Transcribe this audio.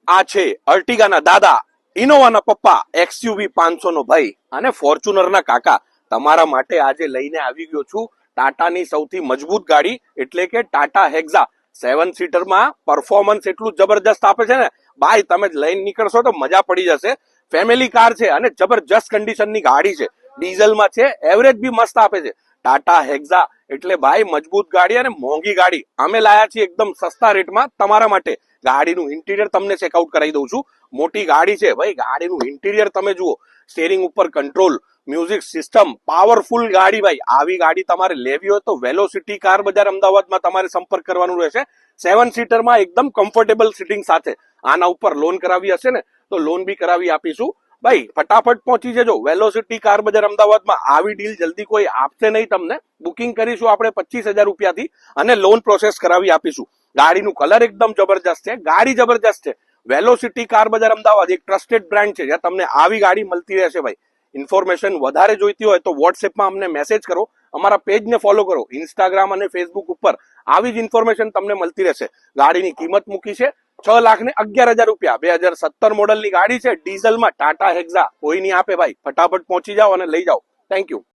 આ છે અર્ટિગાના દાદા, ઇનોવાના પપ્પા, XUV 500 નો ભાઈ અને ફોર્ચ્યુનરના કાકા. તમારા માટે આજે લઈને આવી ગયો છું ટાટાની સૌથી મજબૂત ગાડી એટલે કે ટાટા હેક્ઝા. 7 સીટરમાં પરફોર્મન્સ એટલું જબરજસ્ત આપે છે ને ભાઈ, તમે લઈને નીકળશો તો મજા પડી જશે. ફેમિલી કાર છે અને જબરજસ્ત કન્ડિશનની ગાડી છે. ડીઝલમાં છે, એવરેજ બી મસ્ત આપે છે. ટાટા હેક્ઝા એટલે ભાઈ મજબૂત ગાડી અને મોંઘી ગાડી. અમે લાયા છીએ એકદમ સસ્તા રેટમાં તમારા માટે. ગાડીનું ઇન્ટિરિયર તમને ચેકઆઉટ કરાવી દઉં છું. મોટી ગાડી છે ભાઈ, ગાડીનું ઇન્ટિરિયર તમે જુઓ. સ્ટેરિંગ ઉપર કંટ્રોલ, મ્યુઝિક સિસ્ટમ, પાવરફુલ ગાડી ભાઈ. આવી ગાડી તમારે લેવી હોય તો વેલોસિટી કાર બજાર અમદાવાદમાં તમારે સંપર્ક કરવાનું રહેશે. 7 સીટરમાં એકદમ કમ્ફર્ટેબલ સિટિંગ સાથે. આના ઉપર લોન કરાવી હશે ને તો લોન બી કરાવી આપીશું ભાઈ. ફટાફટ પહોંચી જજો વેલોસિટી કાર બજાર અમદાવાદમાં. આવી ડીલ જલ્દી કોઈ આપશે નહીં તમને. બુકિંગ કરીશું આપણે 25,000 રૂપિયાથી અને લોન પ્રોસેસ કરાવી આપીશું. ગાડીનું કલર એકદમ જબરજસ્ત છે, ગાડી જબરજસ્ત છે. વેલોસિટી કાર બજાર અમદાવાદ એક ટ્રસ્ટેડ બ્રાન્ડ છે જ્યાં તમને આવી ગાડી મળતી રહેશે ભાઈ. ઇન્ફોર્મેશન વધારે જોઈતી હોય તો વોટ્સએપમાં અમને મેસેજ કરો, અમારા પેજને ફોલો કરો. ઇન્સ્ટાગ્રામ અને ફેસબુક ઉપર આવી જ ઇન્ફોર્મેશન તમને મળતી રહેશે. ગાડીની કિંમત મૂકી છે 6,11,000 રૂપિયા. 2017 મોડલની ગાડી છે, ડીઝલમાં ટાટા હેક્ઝા. કોઈ નહીં આપે ભાઈ. ફટાફટ પહોંચી જાઓ અને લઈ જાઓ. Thank you.